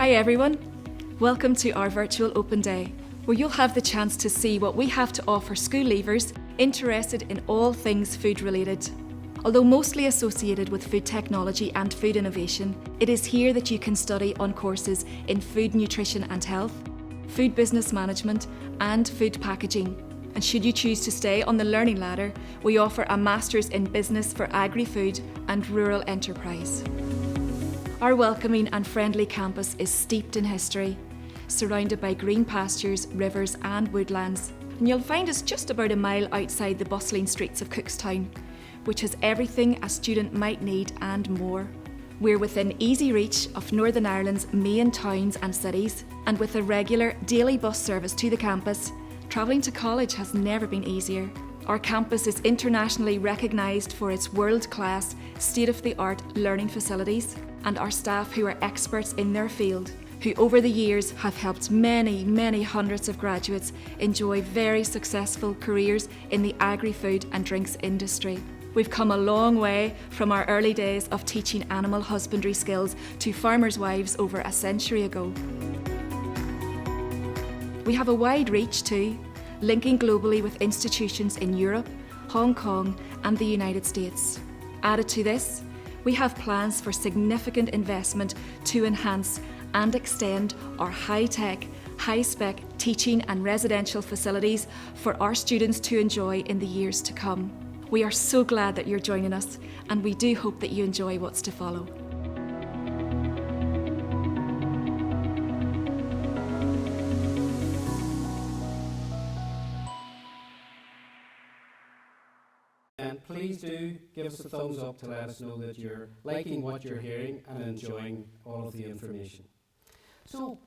Hi everyone, welcome to our virtual open day, where you'll have the chance to see what we have to offer school leavers interested in all things food related. Although mostly associated with food technology and food innovation, it is here that you can study on courses in food nutrition and health, food business management and food packaging. And should you choose to stay on the learning ladder, we offer a Masters in Business for Agri-Food and Rural Enterprise. Our welcoming and friendly campus is steeped in history, surrounded by green pastures, rivers and woodlands. And you'll find us just about a mile outside the bustling streets of Cookstown, which has everything a student might need and more. We're within easy reach of Northern Ireland's main towns and cities, and with a regular daily bus service to the campus, travelling to college has never been easier. Our campus is internationally recognised for its world-class, state-of-the-art learning facilities and our staff who are experts in their field, who over the years have helped many hundreds of graduates enjoy very successful careers in the agri-food and drinks industry. We've come a long way from our early days of teaching animal husbandry skills to farmers' wives over a century ago. We have a wide reach too, linking globally with institutions in Europe, Hong Kong and the United States. Added to this, we have plans for significant investment to enhance and extend our high-tech, high-spec teaching and residential facilities for our students to enjoy in the years to come. We are so glad that you're joining us, and we do hope that you enjoy what's to follow. And please do give us a thumbs up to let us know that you're liking what you're hearing and enjoying all of the information. So,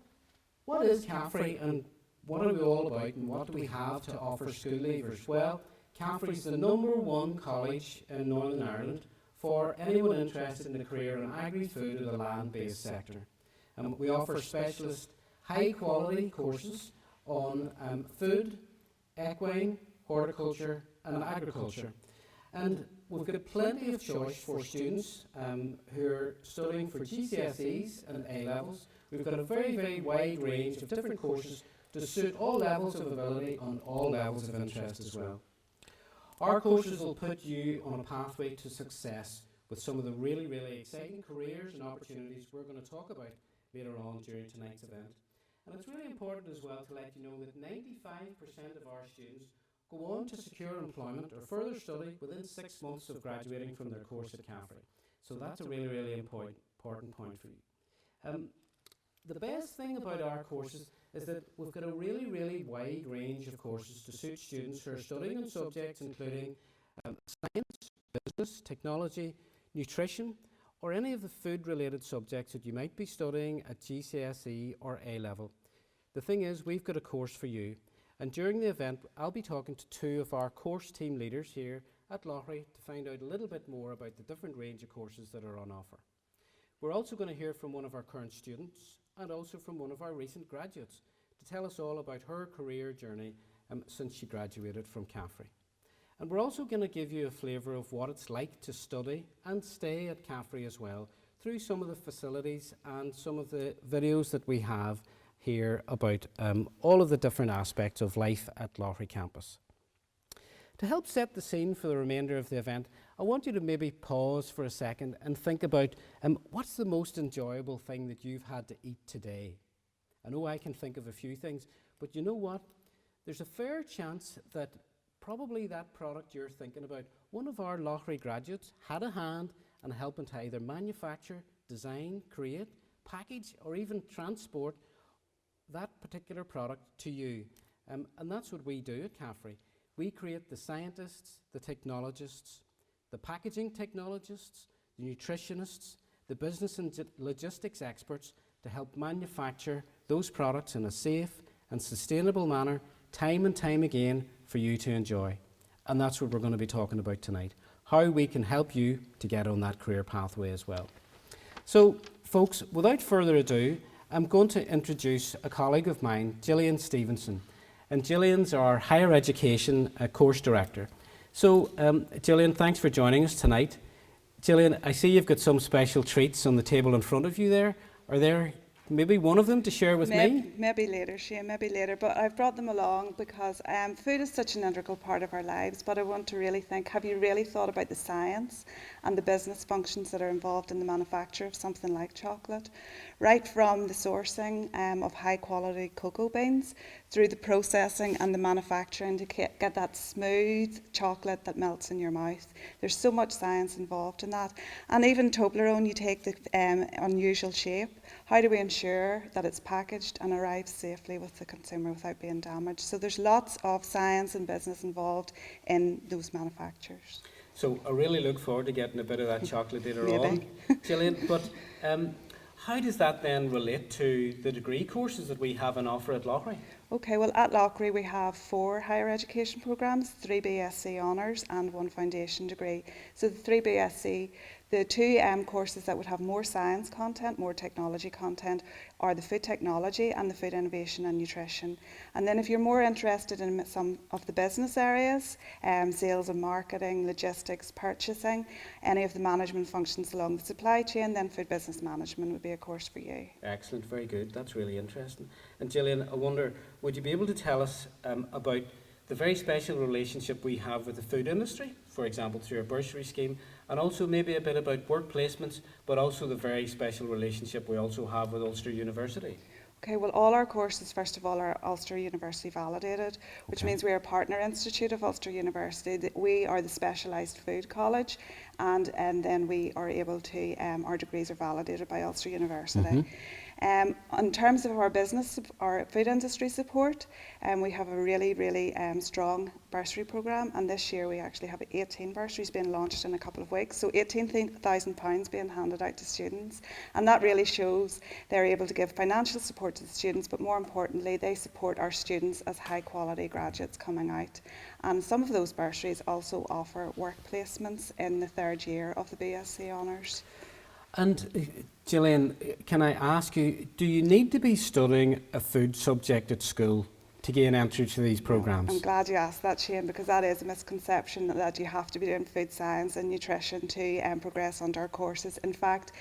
what is CAFRE and what are we all about and what do we have to offer school leavers? Well, CAFRE is the #1 college in Northern Ireland for anyone interested in a career in agri-food or the land-based sector. We offer specialist high-quality courses on food, equine, horticulture and agriculture. And we've got plenty of choice for students who are studying for GCSEs and A-levels. We've got a very wide range of different courses to suit all levels of ability and all levels of interest as well. Our courses will put you on a pathway to success with some of the really exciting careers and opportunities we're going to talk about later on during tonight's event. And it's really important as well to let you know that 95% of our students go on to secure employment or further study within 6 months of graduating from their course at CAFRE. So that's a really important point for you. The best thing about our courses is that we've got a really wide range of courses to suit students who are studying on subjects including science, business, technology, nutrition, or any of the food-related subjects that you might be studying at GCSE or A-level. The thing is, we've got a course for you. And during the event, I'll be talking to 2 of our course team leaders here at Loughry to find out a little bit more about the different range of courses that are on offer. We're also going to hear from one of our current students and also from one of our recent graduates to tell us all about her career journey since she graduated from CAFRE. And we're also going to give you a flavour of what it's like to study and stay at CAFRE as well through some of the facilities and some of the videos that we have here about all of the different aspects of life at Loughry campus. To help set the scene for the remainder of the event, I want you to maybe pause for a second and think about what's the most enjoyable thing that you've had to eat today? I know I can think of a few things, but you know what? There's a fair chance that probably that product you're thinking about, one of our Loughry graduates had a hand in helping to either manufacture, design, create, package or even transport that particular product to you. And that's what we do at CAFRE. We create the scientists, the technologists, the packaging technologists, the nutritionists, the business and logistics experts to help manufacture those products in a safe and sustainable manner, time and time again, for you to enjoy. And that's what we're going to be talking about tonight, how we can help you to get on that career pathway as well. So, folks, without further ado, I'm going to introduce a colleague of mine, Gillian Stevenson. And Gillian's our Higher Education Course Director. So, Gillian, thanks for joining us tonight. Gillian, I see you've got some special treats on the table in front of you there. Are there maybe one of them to share with me? Maybe later, Shane, maybe later. But I've brought them along because food is such an integral part of our lives. But I want to really think, have you really thought about the science and the business functions that are involved in the manufacture of something like chocolate? Right from the sourcing of high quality cocoa beans through the processing and the manufacturing to get that smooth chocolate that melts in your mouth. There's so much science involved in that. And even Toblerone, you take the unusual shape. How do we ensure that it's packaged and arrives safely with the consumer without being damaged? So there's lots of science and business involved in those manufacturers. So I really look forward to getting a bit of that chocolate later on, Gillian. But how does that then relate to the degree courses that we have on offer at Loughry? Okay, well at Loughry we have 4 higher education programmes, 3 BSc honours and 1 foundation degree. So the 3 BSc, the 2 courses that would have more science content, more technology content, are the food technology and the food innovation and nutrition. And then if you're more interested in some of the business areas, sales and marketing, logistics, purchasing, any of the management functions along the supply chain, then food business management would be a course for you. Excellent, very good. That's really interesting. And Gillian, I wonder, would you be able to tell us about the very special relationship we have with the food industry, for example, through our bursary scheme, and also maybe a bit about work placements, but also the very special relationship we also have with Ulster University? Okay, well all our courses first of all are Ulster University validated, which means we are a partner institute of Ulster University. We are the specialised food college and then we are able to, our degrees are validated by Ulster University. In terms of our business, our food industry support, we have a really strong bursary programme, and this year we actually have 18 bursaries being launched in a couple of weeks, so £18,000 being handed out to students, and that really shows they're able to give financial support to the students, but more importantly they support our students as high quality graduates coming out. And some of those bursaries also offer work placements in the 3rd year of the BSc Honours. And Gillian, can I ask you, do you need to be studying a food subject at school to gain entry to these programmes? I'm glad you asked that, Shane, because that is a misconception that you have to be doing food science and nutrition to progress under our courses. In fact,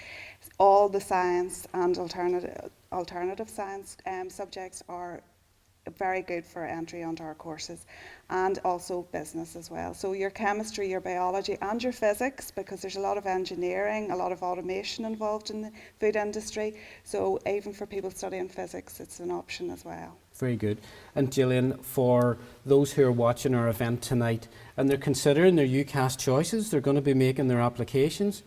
all the science and alternative science subjects are very good for entry onto our courses, and also business as well. So your chemistry, your biology and your physics, because there's a lot of engineering, a lot of automation involved in the food industry, so even for people studying physics it's an option as well. Very good. And Gillian, for those who are watching our event tonight and they're considering their UCAS choices, they're going to be making their applications,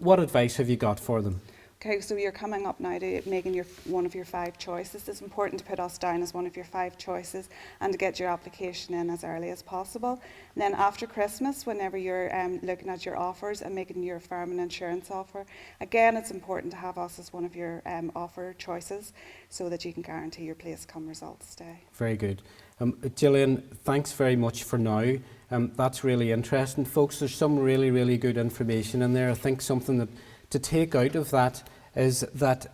what advice have you got for them? Okay, so you're coming up now to making one of your 5 choices. It's important to put us down as one of your 5 choices and to get your application in as early as possible. And then after Christmas, whenever you're looking at your offers and making your firm and insurance offer, again it's important to have us as one of your offer choices so that you can guarantee your place come results day. Very good. Gillian, thanks very much for now. That's really interesting. Folks, there's some really good information in there. I think something that to take out of that is that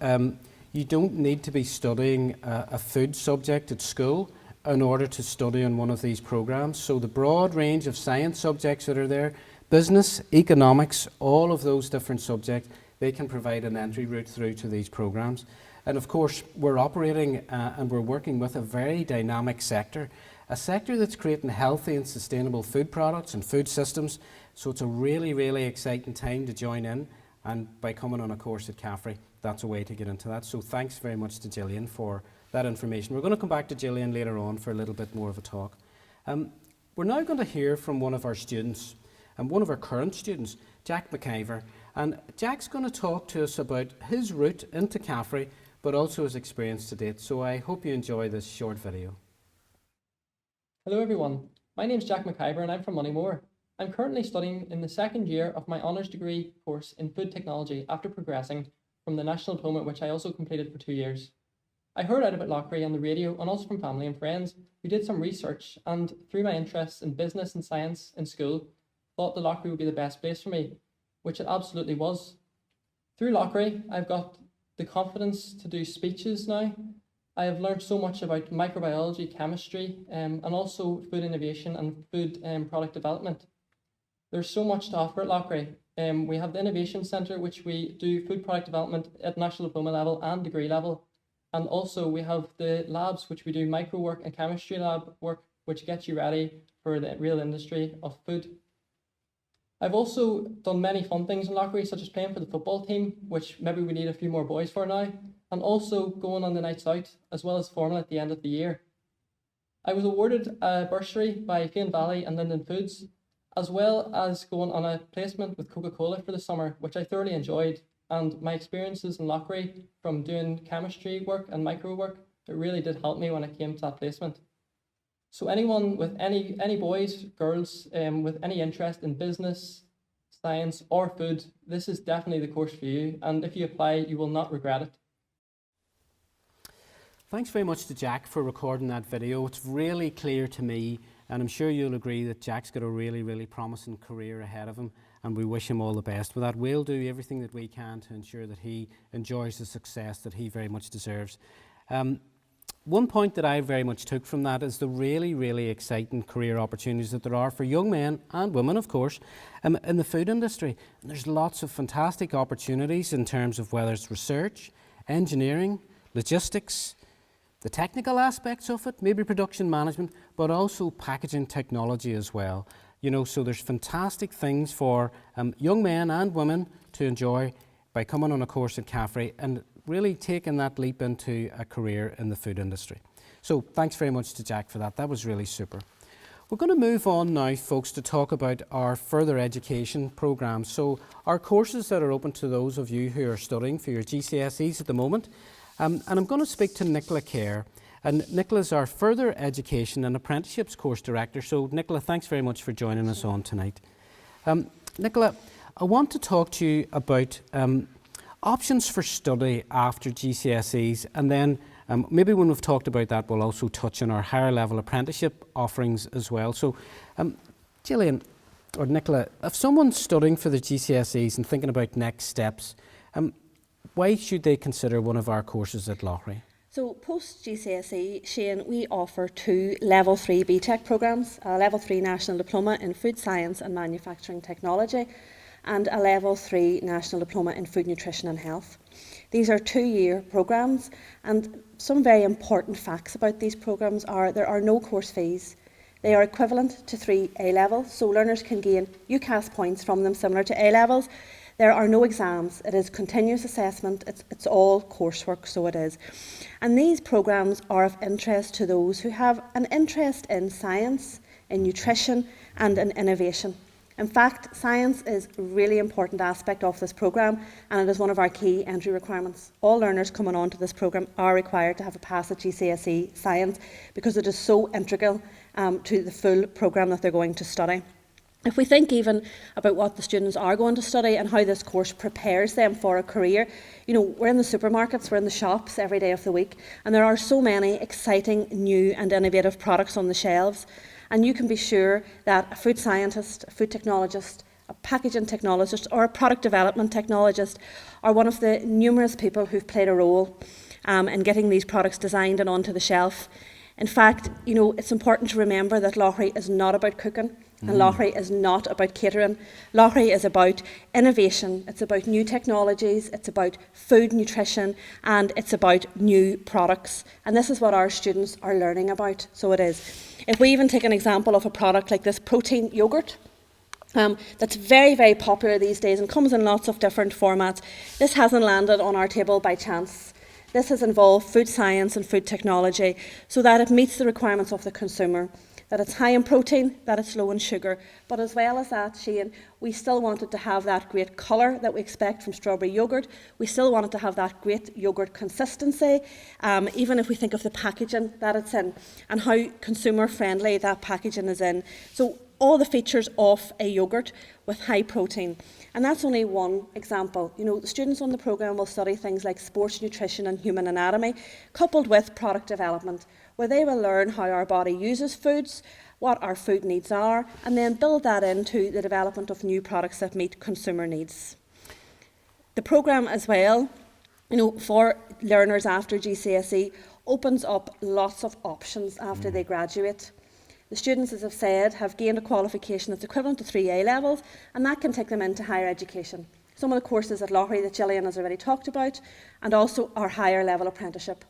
you don't need to be studying a food subject at school in order to study on one of these programmes. So the broad range of science subjects that are there, business, economics, all of those different subjects, they can provide an entry route through to these programmes. And of course, we're operating and we're working with a very dynamic sector, a sector that's creating healthy and sustainable food products and food systems. So it's a really exciting time to join in. And by coming on a course at Caffrey, that's a way to get into that. So thanks very much to Gillian for that information. We're going to come back to Gillian later on for a little bit more of a talk. We're now going to hear from one of our students, and one of our current students, Jack McIver. And Jack's going to talk to us about his route into Caffrey, but also his experience to date. So I hope you enjoy this short video. Hello everyone, my name is Jack McIver and I'm from Moneymore. I'm currently studying in the 2nd year of my honours degree course in food technology after progressing from the national diploma, which I also completed for 2 years. I heard out about Loughry on the radio and also from family and friends who did some research, and through my interests in business and science in school, thought the Loughry would be the best place for me, which it absolutely was. Through Loughry, I've got the confidence to do speeches now. I have learned so much about microbiology, chemistry, and also food innovation and food product development. There's so much to offer at Loughry. We have the Innovation Centre, which we do food product development at national diploma level and degree level. And also we have the labs, which we do micro work and chemistry lab work, which gets you ready for the real industry of food. I've also done many fun things in Loughry, such as playing for the football team, which maybe we need a few more boys for now, and also going on the nights out, as well as formal at the end of the year. I was awarded a bursary by Fian Valley and Linden Foods, as well as going on a placement with Coca-Cola for the summer, which I thoroughly enjoyed. And my experiences in Loughry from doing chemistry work and micro work, it really did help me when it came to that placement. So anyone with any boys, girls, with any interest in business, science or food, this is definitely the course for you. And if you apply, you will not regret it. Thanks very much to Jack for recording that video. It's really clear to me, and I'm sure you'll agree, that Jack's got a really, really promising career ahead of him, and we wish him all the best with that. We'll do everything that we can to ensure that he enjoys the success that he very much deserves. One point that I very much took from that is the really, really exciting career opportunities that there are for young men and women, of course, in the food industry. And there's lots of fantastic opportunities in terms of whether it's research, engineering, logistics, the technical aspects of it, maybe production management, but also packaging technology as well. You know, so there's fantastic things for young men and women to enjoy by coming on a course at CAFRE and really taking that leap into a career in the food industry. So thanks very much to Jack for that. That was really super. We're going to move on now, folks, to talk about our further education programmes. So our courses that are open to those of you who are studying for your GCSEs at the moment. And I'm going to speak to Nicola Kerr. And Nicola is our Further Education and Apprenticeships Course Director. So Nicola, thanks very much for joining us on tonight. Nicola, I want to talk to you about options for study after GCSEs, and then maybe when we've talked about that, we'll also touch on our higher level apprenticeship offerings as well. So Gillian, or Nicola, if someone's studying for the GCSEs and thinking about next steps, why should they consider one of our courses at Loughry? So post GCSE, Shane, we offer 2 Level 3 BTEC programmes, a Level 3 National Diploma in Food Science and Manufacturing Technology, and a Level 3 National Diploma in Food Nutrition and Health. These are 2-year programmes, and some very important facts about these programmes are there are no course fees. They are equivalent to 3 A-levels, so learners can gain UCAS points from them similar to A-levels. There are no exams. It is continuous assessment. It's all coursework, so it is. And these programmes are of interest to those who have an interest in science, in nutrition and in innovation. In fact, science is a really important aspect of this programme, and it is one of our key entry requirements. All learners coming on to this programme are required to have a pass at GCSE science because it is so integral to the full programme that they're going to study. If we think even about what the students are going to study and how this course prepares them for a career, you know, we're in the supermarkets, we're in the shops every day of the week, and there are so many exciting new and innovative products on the shelves. And you can be sure that a food scientist, a food technologist, a packaging technologist or a product development technologist are one of the numerous people who've played a role in getting these products designed and onto the shelf. In fact, you know, it's important to remember that Loughry is not about cooking and Loughry is not about catering. Loughry is about innovation, it's about new technologies, it's about food nutrition and it's about new products. And this is what our students are learning about, so it is. If we even take an example of a product like this protein yoghurt, that's very, very popular these days and comes in lots of different formats. This hasn't landed on our table by chance. This has involved food science and food technology so that it meets the requirements of the consumer, that it's high in protein, that it's low in sugar. But as well as that, Shane, we still wanted to have that great colour that we expect from strawberry yoghurt. We still wanted to have that great yoghurt consistency, even if we think of the packaging that it's in and how consumer friendly that packaging is in. So all the features of a yoghurt with high protein. And that's only one example. You know, the students on the programme will study things like sports nutrition and human anatomy, coupled with product development, where they will learn how our body uses foods, what our food needs are, and then build that into the development of new products that meet consumer needs. The programme as well, you know, for learners after GCSE opens up lots of options after they graduate. The students, as I've said, have gained a qualification that's equivalent to 3 A-levels, and that can take them into higher education. Some of the courses at Loughry that Gillian has already talked about, and also our higher level apprenticeship.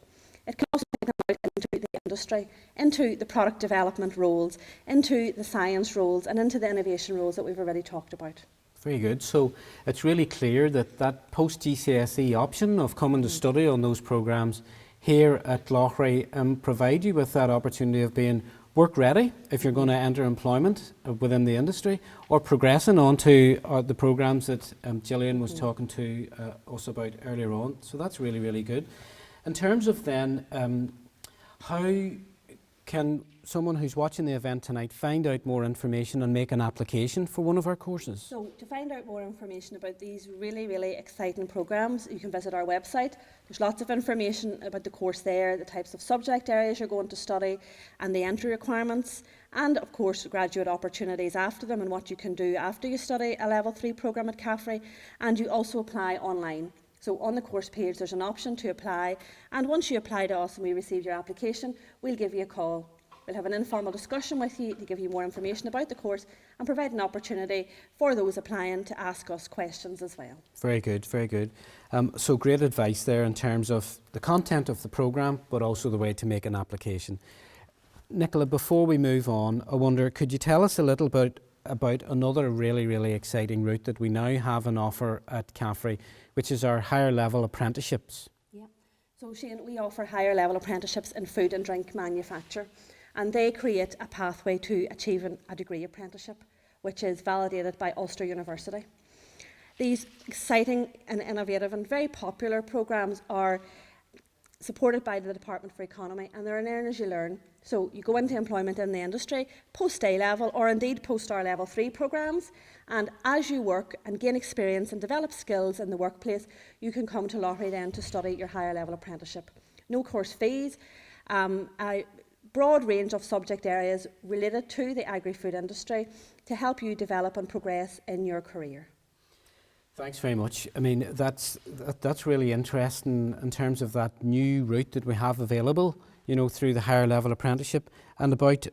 It can also take them out into the industry, into the product development roles, into the science roles, and into the innovation roles that we've already talked about. Very good. So it's really clear that that post-GCSE option of coming to study on those programmes here at Loughry provide you with that opportunity of being work ready if you're going to enter employment within the industry, or progressing on to the programmes that Gillian was talking to us about earlier on. So that's really, really good. In terms of then, how can someone who's watching the event tonight find out more information and make an application for one of our courses? So to find out more information about these really, really exciting programmes, you can visit our website. There's lots of information about the course there, the types of subject areas you're going to study, and the entry requirements, and of course graduate opportunities after them and what you can do after you study a level 3 programme at CAFRE, and you also apply online. So on the course page there's an option to apply, and once you apply to us and we receive your application, we'll give you a call. We'll have an informal discussion with you to give you more information about the course and provide an opportunity for those applying to ask us questions as well. Very good, very good. So great advice there in terms of the content of the programme, but also the way to make an application. Nicola, before we move on, I wonder, could you tell us a little bit about another really, really exciting route that we now have on offer at CAFRE, which is our higher level apprenticeships? Yeah. So Shane, we offer higher level apprenticeships in food and drink manufacture, and they create a pathway to achieving a degree apprenticeship, which is validated by Ulster University. These exciting and innovative and very popular programmes are supported by the Department for Economy, and they're an earn as you learn. So you go into employment in the industry, post A-level or indeed post our level 3 programmes, and as you work and gain experience and develop skills in the workplace, you can come to Loughry then to study your higher level apprenticeship. No course fees, a broad range of subject areas related to the agri-food industry to help you develop and progress in your career. Thanks very much. I mean, that's really interesting in terms of that new route that we have available, you know, through the higher level apprenticeship, and about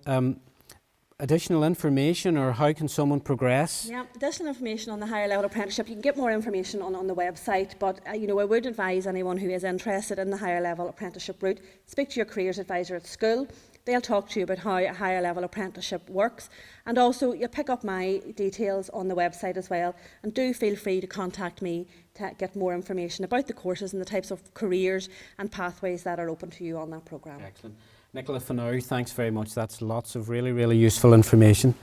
additional information, or how can someone progress? Yeah, additional information on the higher level apprenticeship. You can get more information on the website, but you know, I would advise anyone who is interested in the higher level apprenticeship route, speak to your careers advisor at school. They'll talk to you about how a higher level apprenticeship works, and also you'll pick up my details on the website as well, and do feel free to contact me to get more information about the courses and the types of careers and pathways that are open to you on that programme. Excellent. Nicola, for now, thanks very much. That's lots of really, really useful information.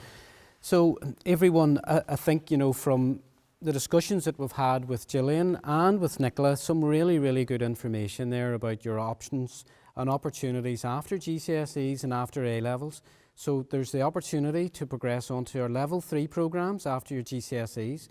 So everyone, I think, you know, from the discussions that we've had with Gillian and with Nicola, some really, really good information there about your options and opportunities after GCSEs and after A-levels. So there's the opportunity to progress onto our level 3 programmes after your GCSEs,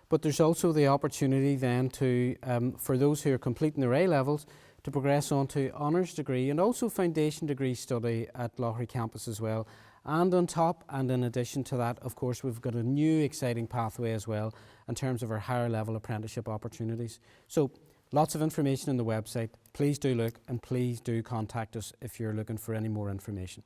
but there's also the opportunity then to, for those who are completing their A-levels, to progress on to honours degree and also foundation degree study at Loughry campus as well. And on top and in addition to that, of course, we've got a new exciting pathway as well in terms of our higher level apprenticeship opportunities. So lots of information on the website. Please do look, and please do contact us if you're looking for any more information.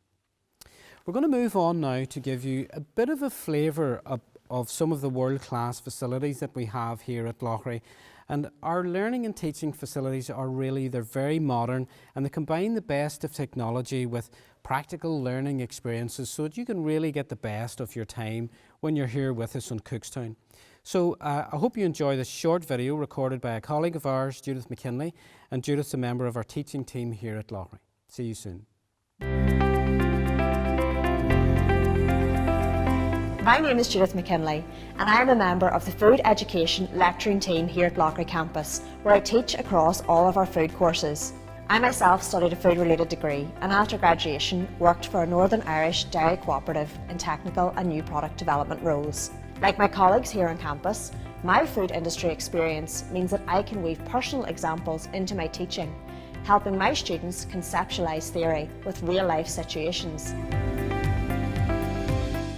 We're going to move on now to give you a bit of a flavour of some of the world-class facilities that we have here at Loughry. And our learning and teaching facilities are really, they're very modern, and they combine the best of technology with practical learning experiences so that you can really get the best of your time when you're here with us on Cookstown. So I hope you enjoy this short video recorded by a colleague of ours, Judith McKinley, and Judith's a member of our teaching team here at Loughry. See you soon. My name is Judith McKinley, and I am a member of the Food Education lecturing team here at Loughry campus, where I teach across all of our food courses. I myself studied a food-related degree, and after graduation worked for a Northern Irish dairy cooperative in technical and new product development roles. Like my colleagues here on campus, my food industry experience means that I can weave personal examples into my teaching, helping my students conceptualise theory with real-life situations.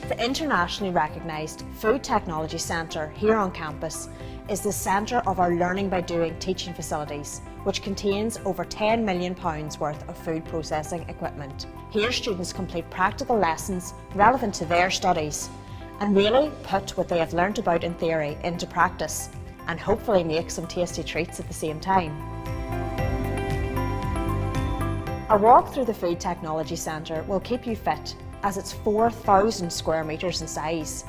The internationally recognised Food Technology Centre here on campus is the centre of our Learning by Doing teaching facilities, which contains over £10 million worth of food processing equipment. Here students complete practical lessons relevant to their studies and really put what they have learnt about in theory into practice and hopefully make some tasty treats at the same time. A walk through the Food Technology Centre will keep you fit as it's 4,000 square metres in size.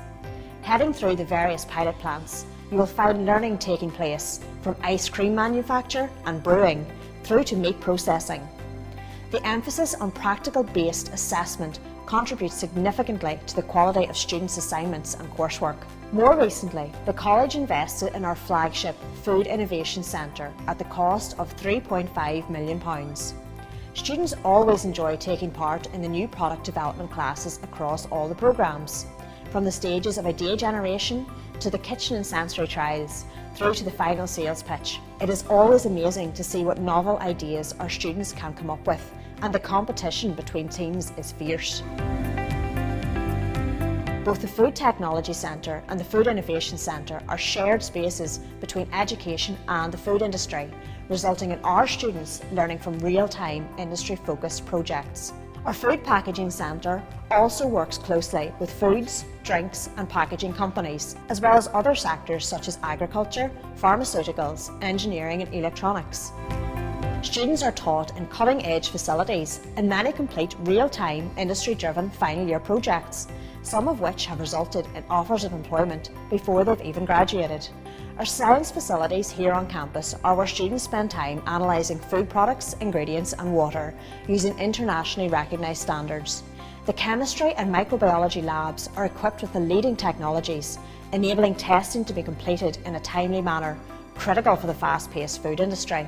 Heading through the various pilot plants, you will find learning taking place from ice cream manufacture and brewing through to meat processing. The emphasis on practical-based assessment contributes significantly to the quality of students' assignments and coursework. More recently, the college invested in our flagship Food Innovation Centre at the cost of £3.5 million. Students always enjoy taking part in the new product development classes across all the programmes, from the stages of idea generation to the kitchen and sensory trials, through to the final sales pitch. It is always amazing to see what novel ideas our students can come up with, and the competition between teams is fierce. Both the Food Technology Centre and the Food Innovation Centre are shared spaces between education and the food industry, resulting in our students learning from real-time industry-focused projects. Our Food Packaging Centre also works closely with foods, drinks and packaging companies, as well as other sectors such as agriculture, pharmaceuticals, engineering and electronics. Students are taught in cutting-edge facilities and many complete real-time industry-driven final year projects, some of which have resulted in offers of employment before they've even graduated. Our science facilities here on campus are where students spend time analysing food products, ingredients and water using internationally recognised standards. The chemistry and microbiology labs are equipped with the leading technologies, enabling testing to be completed in a timely manner, critical for the fast-paced food industry.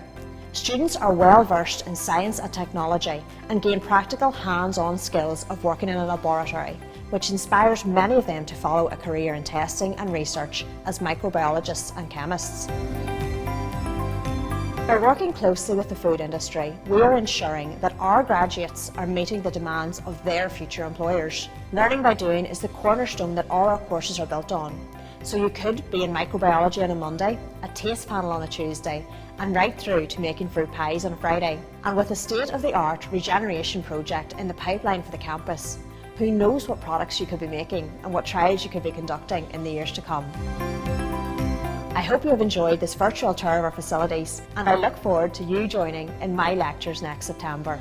Students are well versed in science and technology and gain practical hands-on skills of working in a laboratory, which inspires many of them to follow a career in testing and research as microbiologists and chemists. By working closely with the food industry, we are ensuring that our graduates are meeting the demands of their future employers. Learning by doing is the cornerstone that all our courses are built on. So you could be in microbiology on a Monday, a taste panel on a Tuesday, and right through to making fruit pies on a Friday. And with a state-of-the-art regeneration project in the pipeline for the campus, who knows what products you could be making and what trials you could be conducting in the years to come. I hope you have enjoyed this virtual tour of our facilities, and I look forward to you joining in my lectures next September.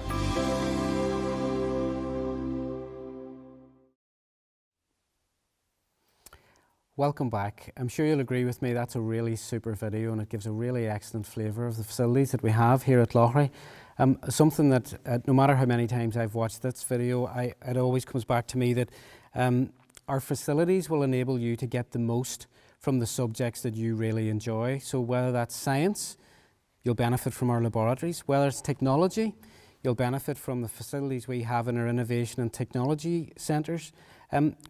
Welcome back. I'm sure you'll agree with me that's a really super video and it gives a really excellent flavour of the facilities that we have here at Loughry. Something that no matter how many times I've watched this video, it always comes back to me that our facilities will enable you to get the most from the subjects that you really enjoy. So whether that's science, you'll benefit from our laboratories. Whether it's technology, you'll benefit from the facilities we have in our innovation and technology centres.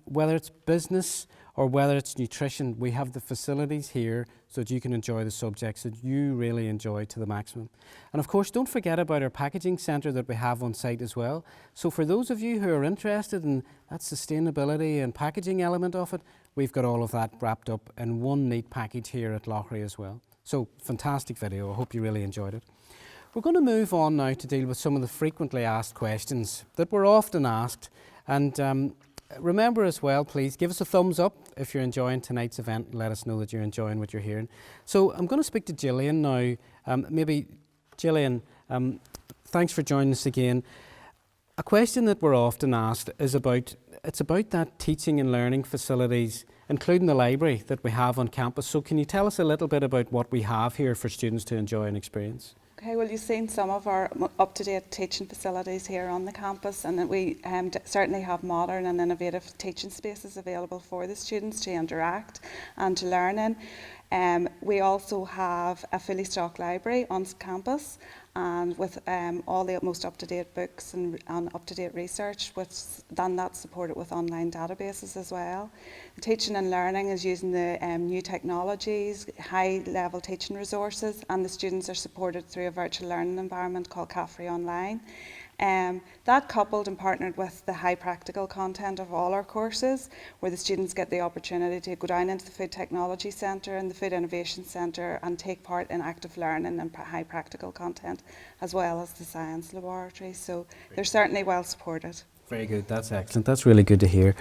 Whether it's business or whether it's nutrition, we have the facilities here so that you can enjoy the subjects that you really enjoy to the maximum. And of course, don't forget about our packaging centre that we have on site as well. So for those of you who are interested in that sustainability and packaging element of it, we've got all of that wrapped up in one neat package here at Loughry as well. So fantastic video, I hope you really enjoyed it. We're going to move on now to deal with some of the frequently asked questions that we're often asked, and remember as well, please give us a thumbs up if you're enjoying tonight's event and let us know that you're enjoying what you're hearing. So I'm going to speak to Gillian now. Maybe Gillian, thanks for joining us again. A question that we're often asked is about that teaching and learning facilities, including the library that we have on campus. So can you tell us a little bit about what we have here for students to enjoy and experience? Okay, well, you've seen some of our up-to-date teaching facilities here on the campus, and that we certainly have modern and innovative teaching spaces available for the students to interact and to learn in. We also have a fully stocked library on campus, and with all the most up-to-date books and up-to-date research, that's supported with online databases as well. The teaching and learning is using the new technologies, high-level teaching resources, and the students are supported through a virtual learning environment called CAFRE Online. That coupled and partnered with the high practical content of all our courses, where the students get the opportunity to go down into the Food Technology Centre and the Food Innovation Centre and take part in active learning and high practical content, as well as the science laboratory. So they're certainly well supported. Very good, that's excellent. That's really good to hear.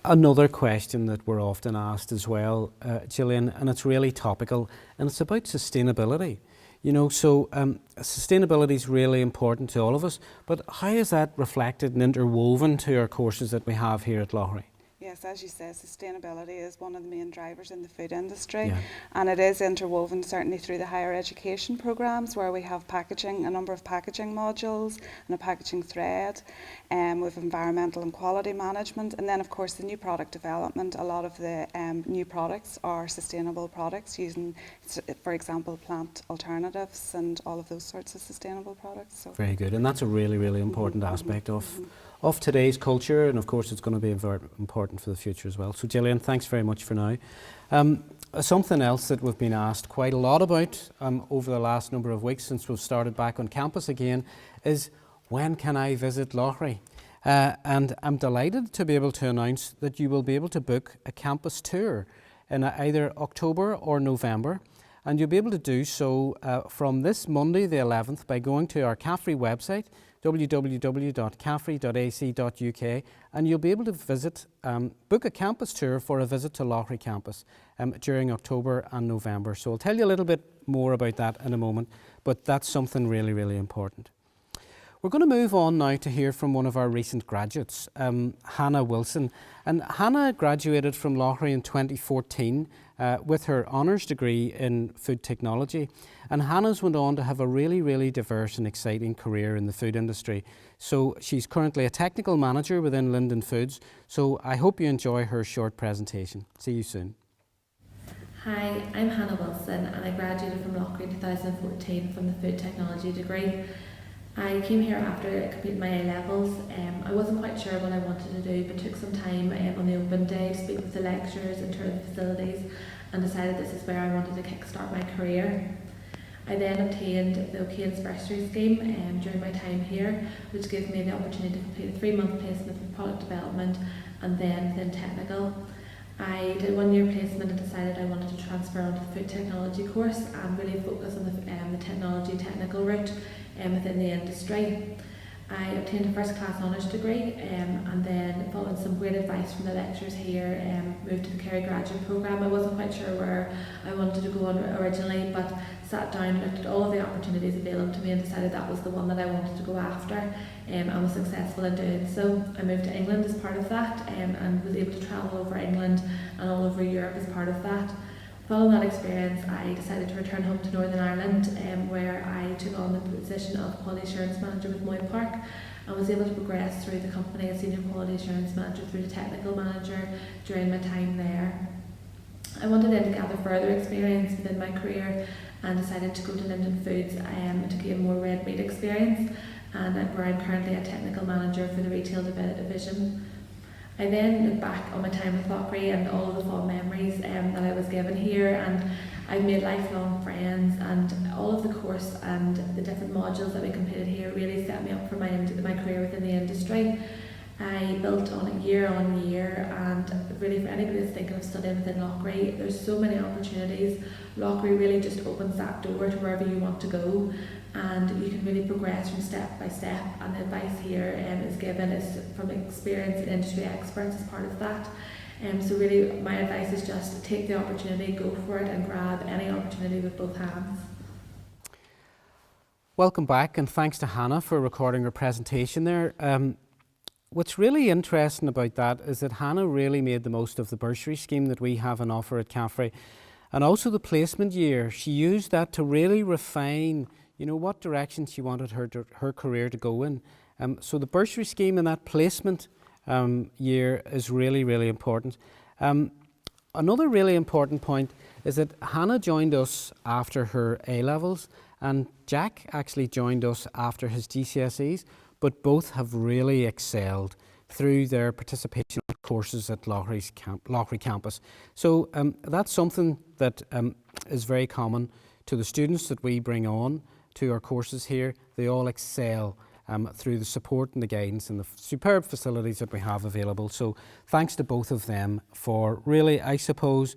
Another question that we're often asked as well, Gillian, and it's really topical, and it's about sustainability. You know, so sustainability is really important to all of us, but how is that reflected and interwoven to our courses that we have here at Loughry? Yes, as you say, sustainability is one of the main drivers in the food industry, Yeah. and it is interwoven certainly through the higher education programmes, where we have packaging, a number of packaging modules and a packaging thread, with environmental and quality management, and then of course the new product development. A lot of the new products are sustainable products using, for example, plant alternatives and all of those sorts of sustainable products. So Very good, and that's a really, really important aspect of today's culture, and of course it's going to be very important for the future as well. So Gillian, thanks very much for now. Something else that we've been asked quite a lot about over the last number of weeks since we've started back on campus again is, when can I visit Loughry? And I'm delighted to be able to announce that you will be able to book a campus tour in either October or November. And you'll be able to do so from this Monday the 11th by going to our CAFRE website, www.cafre.ac.uk, and you'll be able to book a campus tour for a visit to Loughry campus during October and November. So I'll tell you a little bit more about that in a moment, but that's something really, really important. We're going to move on now to hear from one of our recent graduates, Hannah Wilson. And Hannah graduated from Loughry in 2014 with her honours degree in food technology. And Hannah's went on to have a really, really diverse and exciting career in the food industry. So she's currently a technical manager within Linden Foods. So I hope you enjoy her short presentation. See you soon. Hi, I'm Hannah Wilson and I graduated from Loughry in 2014 from the food technology degree. I came here after I completed my A-levels. I wasn't quite sure what I wanted to do, but took some time on the open day to speak with the lecturers and tour the facilities, and decided this is where I wanted to kickstart my career. I then obtained the O'Kane's bursary scheme during my time here, which gave me the opportunity to complete a 3-month placement in product development and then within technical. I did a 1-year placement and decided I wanted to transfer onto the food technology course and really focus on the technology technical route within the industry. I obtained a first class honours degree and then, following some great advice from the lecturers here, moved to the Kerry graduate programme. I wasn't quite sure where I wanted to go on originally, but sat down, looked at all of the opportunities available to me and decided that was the one that I wanted to go after, and was successful in doing so. I moved to England as part of that and was able to travel over England and all over Europe as part of that. Following that experience, I decided to return home to Northern Ireland, where I took on the position of Quality Assurance Manager with Moy Park and was able to progress through the company as Senior Quality Assurance Manager through to Technical Manager during my time there. I wanted then to gather further experience within my career and decided to go to Linden Foods to gain more red meat experience, and where I'm currently a Technical Manager for the Retail Division. I then look back on my time with Loughry and all of the fond memories that I was given here, and I've made lifelong friends, and all of the course and the different modules that we completed here really set me up for my career within the industry. I built on it year on year, and really for anybody that's thinking of studying within Loughry, there's so many opportunities. Loughry really just opens that door to wherever you want to go, and you can really progress from step by step, and the advice here is given is from experience and industry experts as part of that. So really my advice is just take the opportunity, go for it and grab any opportunity with both hands. Welcome back, and thanks to Hannah for recording her presentation there. What's really interesting about that is that Hannah really made the most of the bursary scheme that we have on offer at CAFRE, and also the placement year. She used that to really refine, you know, what direction she wanted her career to go in. So the bursary scheme and that placement year is really, really important. Another really important point is that Hannah joined us after her A-levels, and Jack actually joined us after his GCSEs, but both have really excelled through their participation in courses at Loughry campus. So that's something that is very common to the students that we bring on to our courses here. They all excel through the support and the guidance and the superb facilities that we have available. So thanks to both of them for really, I suppose,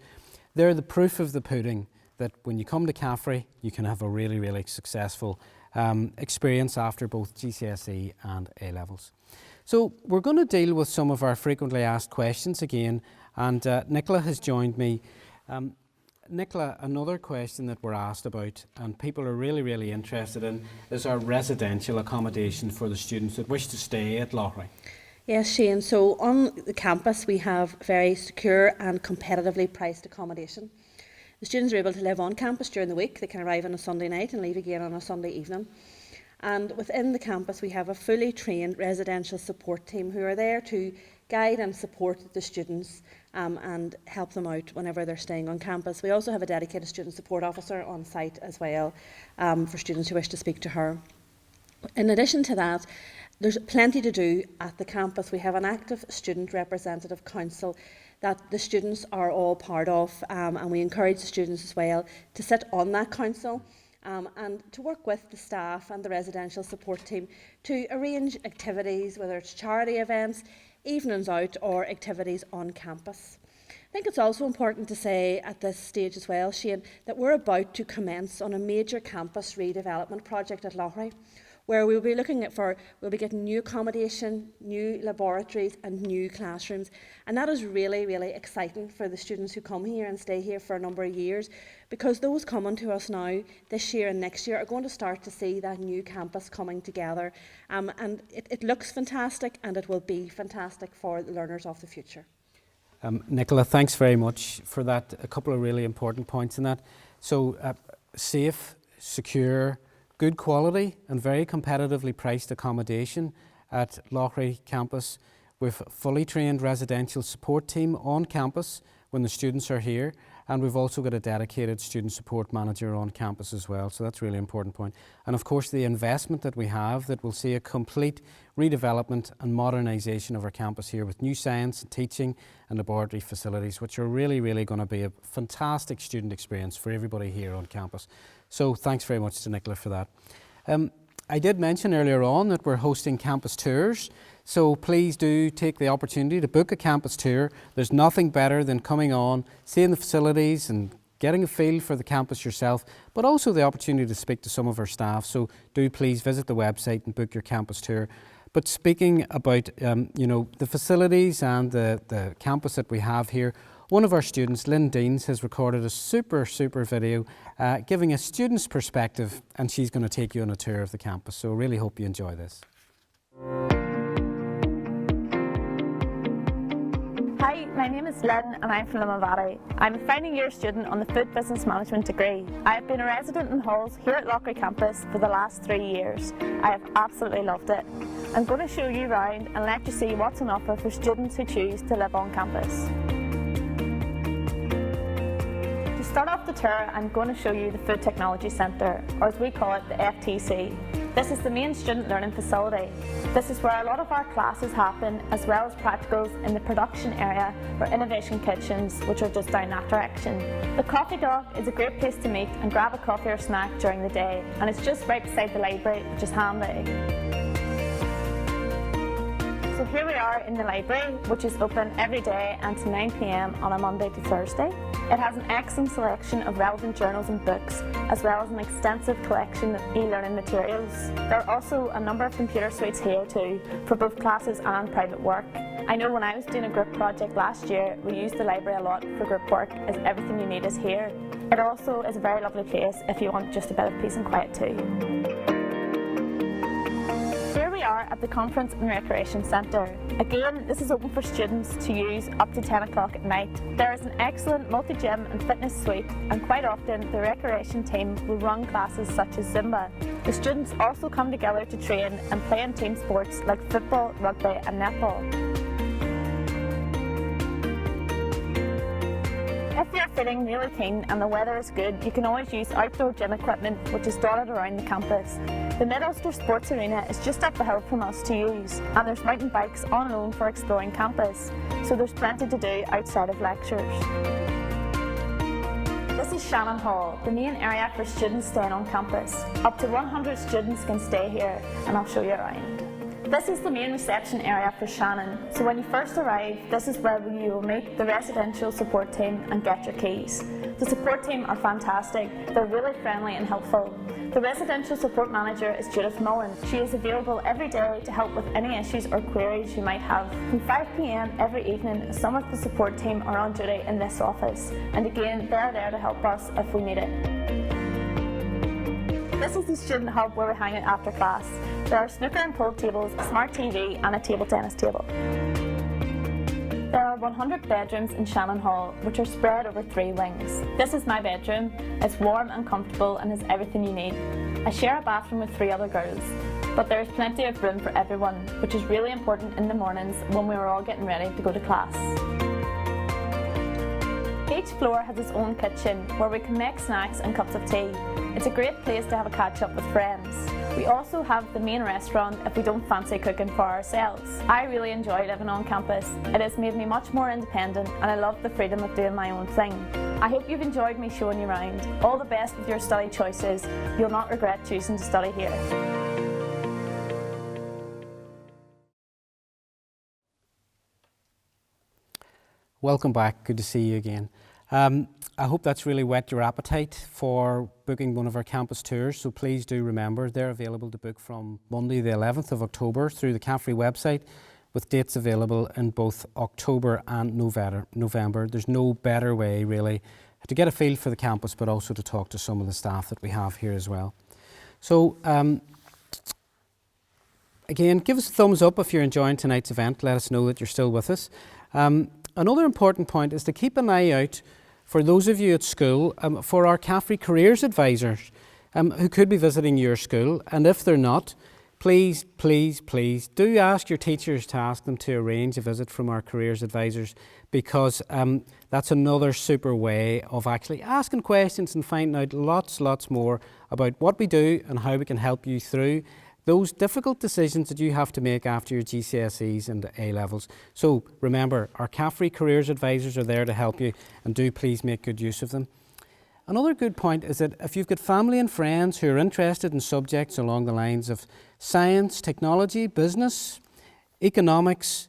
they're the proof of the pudding that when you come to Caffrey, you can have a really, really successful experience after both GCSE and A-levels. So we're going to deal with some of our frequently asked questions again, and Nicola has joined me. Nicola, another question that we're asked about and people are really, really interested in is our residential accommodation for the students that wish to stay at Loughrea. Yes, Shane. So on the campus we have very secure and competitively priced accommodation. The students are able to live on campus during the week. They can arrive on a Sunday night and leave again on a Sunday evening. And within the campus we have a fully trained residential support team who are there to guide and support the students and help them out whenever they're staying on campus. We also have a dedicated student support officer on site as well for students who wish to speak to her. In addition to that, there's plenty to do at the campus. We have an active student representative council that the students are all part of, and we encourage the students as well to sit on that council and to work with the staff and the residential support team to arrange activities, whether it's charity events, evenings out or activities on campus. I think it's also important to say at this stage as well, Shane, that we're about to commence on a major campus redevelopment project at Loughrea, where we'll be getting new accommodation, new laboratories and new classrooms. And that is really, really exciting for the students who come here and stay here for a number of years, because those coming to us now this year and next year are going to start to see that new campus coming together. And it looks fantastic and it will be fantastic for the learners of the future. Nicola, thanks very much for that. A couple of really important points in that. So safe, secure, good quality and very competitively priced accommodation at Loughrea campus with a fully trained residential support team on campus when the students are here, and we've also got a dedicated student support manager on campus as well, so that's a really important point. And of course the investment that we have that will see a complete redevelopment and modernisation of our campus here with new science, teaching and laboratory facilities, which are really, really going to be a fantastic student experience for everybody here on campus. So thanks very much to Nicola for that. I did mention earlier on that we're hosting campus tours, so please do take the opportunity to book a campus tour. There's nothing better than coming on, seeing the facilities and getting a feel for the campus yourself, but also the opportunity to speak to some of our staff. So do please visit the website and book your campus tour. But speaking about the facilities and the campus that we have here, one of our students, Lynn Deans, has recorded a super video giving a student's perspective, and she's going to take you on a tour of the campus. So I really hope you enjoy this. Hi, my name is Lynn and I'm from Limavady. I'm a final year student on the Food Business Management degree. I have been a resident in halls here at Loughrea campus for the last 3 years. I have absolutely loved it. I'm going to show you around and let you see what's on offer for students who choose to live on campus. To start off the tour, I'm going to show you the Food Technology Centre, or as we call it, the FTC. This is the main student learning facility. This is where a lot of our classes happen, as well as practicals in the production area or innovation kitchens, which are just down that direction. The coffee dock is a great place to meet and grab a coffee or snack during the day, and it's just right beside the library, which is handy. So here we are in the library, which is open every day until 9 p.m. on a Monday to Thursday. It has an excellent selection of relevant journals and books, as well as an extensive collection of e-learning materials. There are also a number of computer suites here too, for both classes and private work. I know when I was doing a group project last year, we used the library a lot for group work, as everything you need is here. It also is a very lovely place if you want just a bit of peace and quiet too. Here we are at the Conference and Recreation Centre. Again, this is open for students to use up to 10 o'clock at night. There is an excellent multi-gym and fitness suite, and quite often the recreation team will run classes such as Zumba. The students also come together to train and play in team sports like football, rugby and netball. If you're feeling really keen and the weather is good, you can always use outdoor gym equipment, which is dotted around the campus. The Mid-Ulster Sports Arena is just up the hill from us to use, and there's mountain bikes on loan for exploring campus, so there's plenty to do outside of lectures. This This is Shannon Hall, the main area for students staying on campus. Up to 100 students can stay here, and I'll show you around. This is the main reception area for Shannon, so when you first arrive, this is where you will meet the residential support team and get your keys. The support team are fantastic, they're really friendly and helpful. The residential support manager is Judith Mullen. She is available every day to help with any issues or queries you might have. From 5 p.m. every evening, some of the support team are on duty in this office, and again, they're there to help us if we need it. This is the student hub where we hang out after class. There are snooker and pool tables, a smart TV and a table tennis table. There are 100 bedrooms in Shannon Hall, which are spread over 3 wings. This is my bedroom. It's warm and comfortable and has everything you need. I share a bathroom with 3 other girls, but there is plenty of room for everyone, which is really important in the mornings when we are all getting ready to go to class. Each floor has its own kitchen where we can make snacks and cups of tea. It's a great place to have a catch up with friends. We also have the main restaurant if we don't fancy cooking for ourselves. I really enjoy living on campus. It has made me much more independent and I love the freedom of doing my own thing. I hope you've enjoyed me showing you around. All the best with your study choices. You'll not regret choosing to study here. Welcome back, good to see you again. I hope that's really whet your appetite for booking one of our campus tours, so please do remember they're available to book from Monday the 11th of October through the CAFRE website, with dates available in both October and November. There's no better way really to get a feel for the campus, but also to talk to some of the staff that we have here as well. So again, give us a thumbs up if you're enjoying tonight's event. Let us know that you're still with us. Another important point is to keep an eye out for those of you at school for our CAFRE careers advisors who could be visiting your school, and if they're not, please do ask your teachers to ask them to arrange a visit from our careers advisors, because that's another super way of actually asking questions and finding out lots more about what we do and how we can help you through those difficult decisions that you have to make after your GCSEs and A-levels. So remember, our CAFRE careers advisors are there to help you, and do please make good use of them. Another good point is that if you've got family and friends who are interested in subjects along the lines of science, technology, business, economics,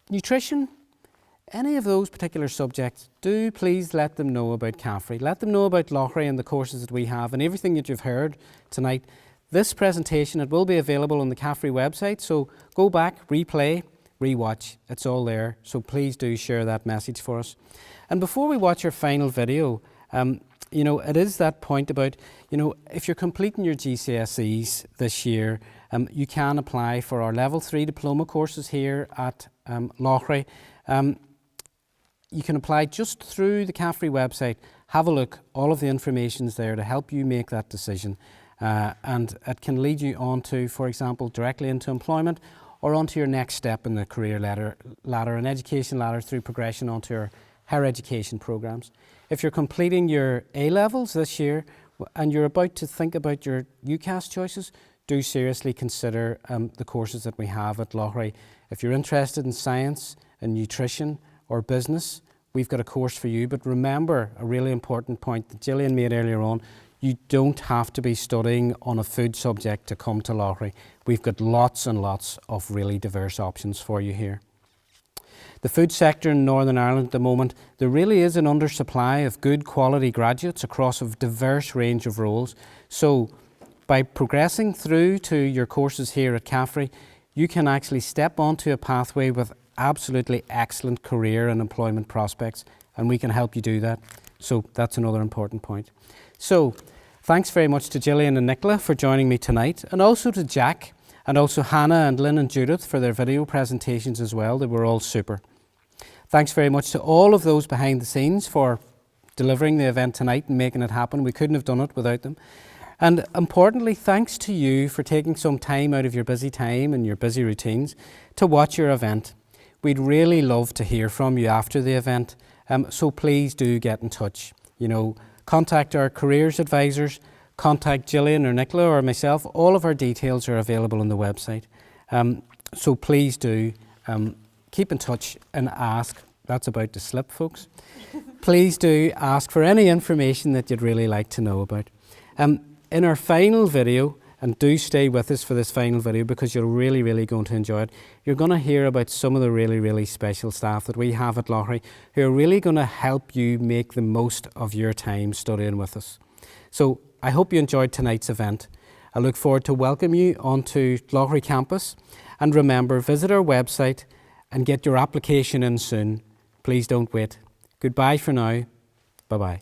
nutrition, any of those particular subjects, do please let them know about CAFRE. Let them know about Loughrea and the courses that we have and everything that you've heard tonight. This presentation, it will be available on the CAFRE website, so go back, replay, rewatch. It's all there, so please do share that message for us. And before we watch our final video, you know, it is that point about, you know, if you're completing your GCSEs this year, you can apply for our Level 3 diploma courses here at Loughrea. You can apply just through the CAFRE website. Have a look, all of the information's there to help you make that decision. And it can lead you on to, for example, directly into employment or onto your next step in the career ladder and education ladder through progression onto your higher education programs. If you're completing your A-levels this year and you're about to think about your UCAS choices, do seriously consider the courses that we have at Loughrea. If you're interested in science and nutrition or business, we've got a course for you. But remember a really important point that Gillian made earlier on. You don't have to be studying on a food subject to come to Loughrea. We've got lots and lots of really diverse options for you here. The food sector in Northern Ireland at the moment, there really is an undersupply of good quality graduates across a diverse range of roles. So by progressing through to your courses here at CAFRE, you can actually step onto a pathway with absolutely excellent career and employment prospects, and we can help you do that. So that's another important point. So thanks very much to Gillian and Nicola for joining me tonight, and also to Jack, and also Hannah and Lynn and Judith for their video presentations as well. They were all super. Thanks very much to all of those behind the scenes for delivering the event tonight and making it happen. We couldn't have done it without them. And importantly, thanks to you for taking some time out of your busy time and your busy routines to watch your event. We'd really love to hear from you after the event, so please do get in touch. You know, contact our careers advisors, contact Gillian or Nicola or myself. All of our details are available on the website. So please do keep in touch and ask that's about to slip, folks. Please do ask for any information that you'd really like to know about. In our final video, and do stay with us for this final video because you're really going to enjoy it, you're going to hear about some of the really special staff that we have at Loughry who are really going to help you make the most of your time studying with us. So I hope you enjoyed tonight's event. I look forward to welcome you onto Loughry campus, and remember, visit our website and get your application in soon. Please don't wait. Goodbye for now. Bye-bye.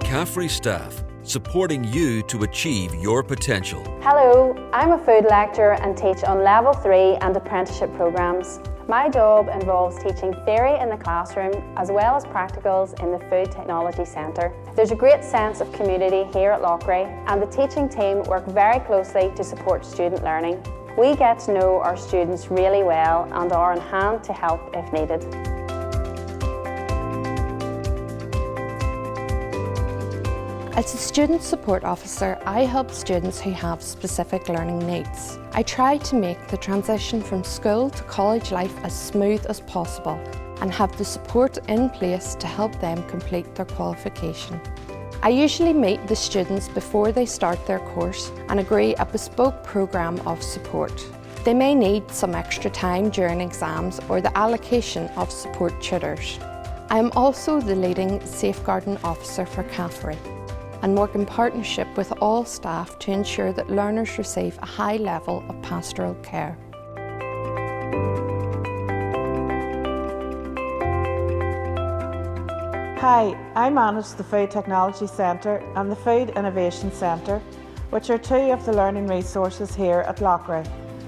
CAFRE staff, supporting you to achieve your potential. Hello, I'm a food lecturer and teach on Level 3 and apprenticeship programmes. My job involves teaching theory in the classroom as well as practicals in the Food Technology Centre. There's a great sense of community here at Loughry, and the teaching team work very closely to support student learning. We get to know our students really well and are on hand to help if needed. As a student support officer, I help students who have specific learning needs. I try to make the transition from school to college life as smooth as possible and have the support in place to help them complete their qualification. I usually meet the students before they start their course and agree a bespoke programme of support. They may need some extra time during exams or the allocation of support tutors. I am also the leading safeguarding officer for CAFRE and work in partnership with all staff to ensure that learners receive a high level of pastoral care. Hi, I manage the Food Technology Centre and the Food Innovation Centre, which are two of the learning resources here at Loughry.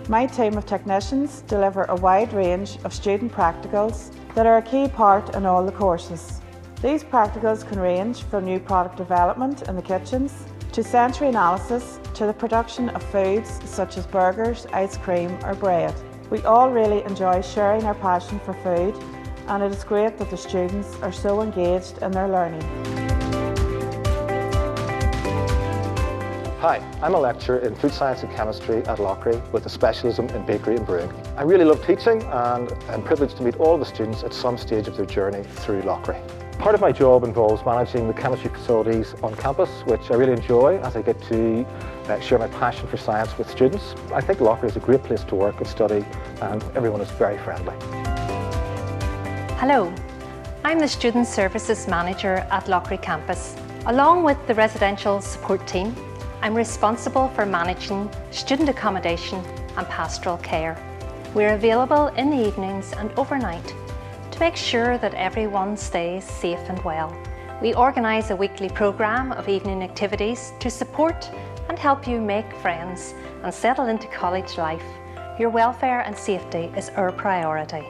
My team of technicians deliver a wide range of student practicals that are a key part in all the courses. These practicals can range from new product development in the kitchens, to sensory analysis, to the production of foods such as burgers, ice cream or bread. We all really enjoy sharing our passion for food, and it is great that the students are so engaged in their learning. Hi, I'm a lecturer in food science and chemistry at Loughry with a specialism in bakery and brewing. I really love teaching, and I'm privileged to meet all the students at some stage of their journey through Loughry. Part of my job involves managing the chemistry facilities on campus, which I really enjoy as I get to share my passion for science with students. I think Loughry is a great place to work and study, and everyone is very friendly. Hello, I'm the Student Services Manager at Loughry campus. Along with the residential support team, I'm responsible for managing student accommodation and pastoral care. We're available in the evenings and overnight to make sure that everyone stays safe and well. We organise a weekly programme of evening activities to support and help you make friends and settle into college life. Your welfare and safety is our priority.